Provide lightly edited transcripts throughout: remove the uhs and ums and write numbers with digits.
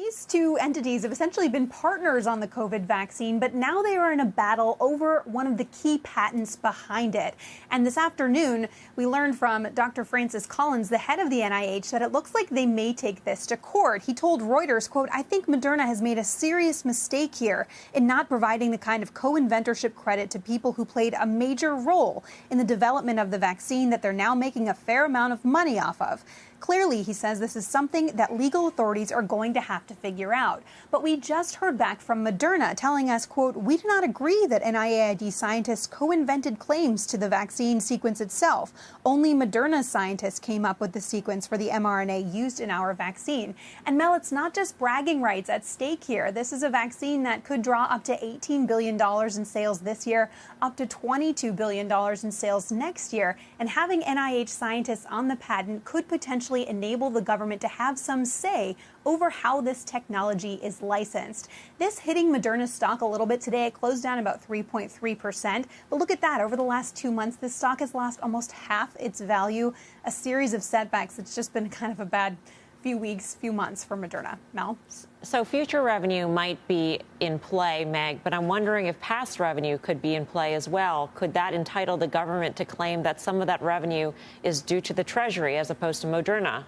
These two entities have essentially been partners on the COVID vaccine, but now they are in a battle over one of the key patents behind it. And this afternoon, we learned from Dr. Francis Collins, the head of the NIH, that it looks like they may take this to court. He told Reuters, quote, "I think Moderna has made a serious mistake here in not providing the kind of co-inventorship credit to people who played a major role in the development of the vaccine that they're now making a fair amount of money off of." Clearly, he says this is something that legal authorities are going to have to figure out. But we just heard back from Moderna telling us, quote, "We do not agree that NIAID scientists co-invented claims to the vaccine sequence itself. Only Moderna's scientists came up with the sequence for the mRNA used in our vaccine." And Mel, it's not just bragging rights at stake here. This is a vaccine that could draw up to $18 billion in sales this year, up to $22 billion in sales next year. And having NIH scientists on the patent could potentially enable the government to have some say over how this technology is licensed. This hitting Moderna's stock a little bit today. It closed down about 3.3%. But look at that. Over the last 2 months, this stock has lost almost half its value, a series of setbacks. It's just been kind of a bad few weeks, few months for Moderna. Mel? So future revenue might be in play, Meg, but I'm wondering if past revenue could be in play as well. Could that entitle the government to claim that some of that revenue is due to the Treasury as opposed to Moderna?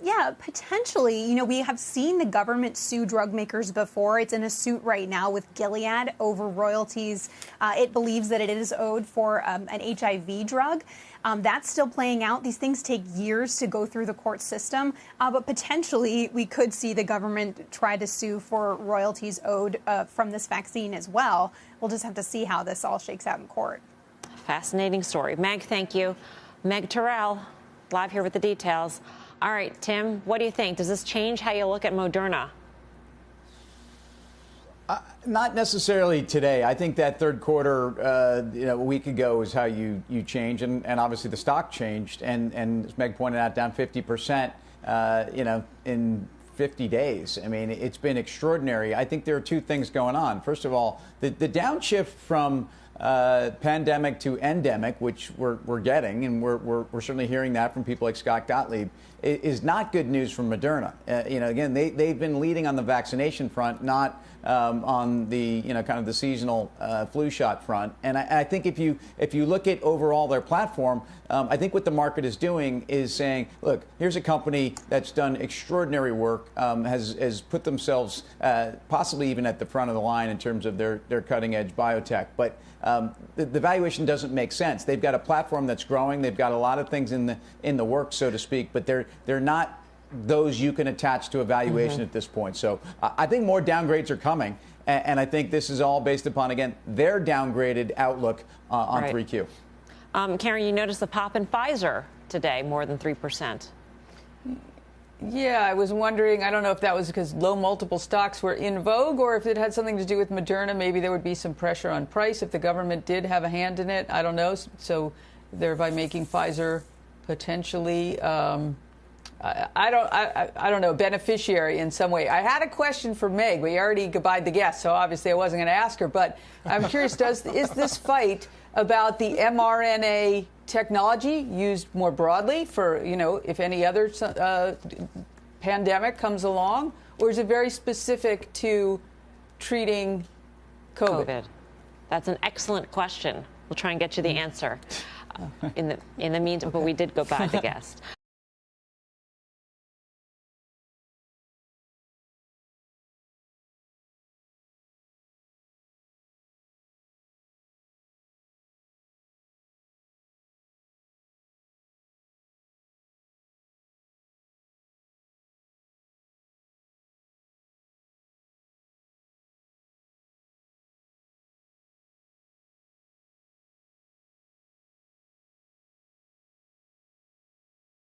Yeah, potentially. You know, we have seen the government sue drug makers before. It's in a suit right now with Gilead over royalties. It believes that it is owed for an HIV drug. That's still playing out. These things take years to go through the court system. But potentially, we could see the government try to sue for royalties owed from this vaccine as well. We'll just have to see how this all shakes out in court. Fascinating story. Meg, thank you. Meg Terrell, live here with the details. All right, Tim, what do you think? Does this change how you look at Moderna? Not necessarily today. I think that third quarter, a week ago is how you change, and obviously the stock changed, and as Meg pointed out, down 50%, in 50 days. I mean, it's been extraordinary. I think there are two things going on. First of all, the downshift from pandemic to endemic, which we're getting, and we're certainly hearing that from people like Scott Gottlieb, is not good news from Moderna. Again, they've been leading on the vaccination front, not on the kind of the seasonal flu shot front. And I think if you look at overall their platform, I think what the market is doing is saying, look, here's a company that's done extraordinary work, has put themselves possibly even at the front of the line in terms of their cutting edge biotech, but the valuation doesn't make sense. They've got a platform that's growing. They've got a lot of things in the works, so to speak, but they're not those you can attach to a valuation at this point. So I think more downgrades are coming, and I think this is all based upon, again, their downgraded outlook on 3Q. Karen, you noticed the pop in Pfizer today, more than 3%. Yeah, I was wondering, I don't know if that was because low multiple stocks were in vogue or if it had something to do with Moderna. Maybe there would be some pressure on price if the government did have a hand in it. I don't know. So thereby making Pfizer potentially, I don't know, beneficiary in some way. I had a question for Meg. We already goodbyed the guest, so obviously I wasn't going to ask her. But I'm curious, is this fight about the mRNA technology used more broadly for, if any other pandemic comes along, or is it very specific to treating COVID? That's an excellent question. We'll try and get you the answer in the meantime, but we did go by the guest.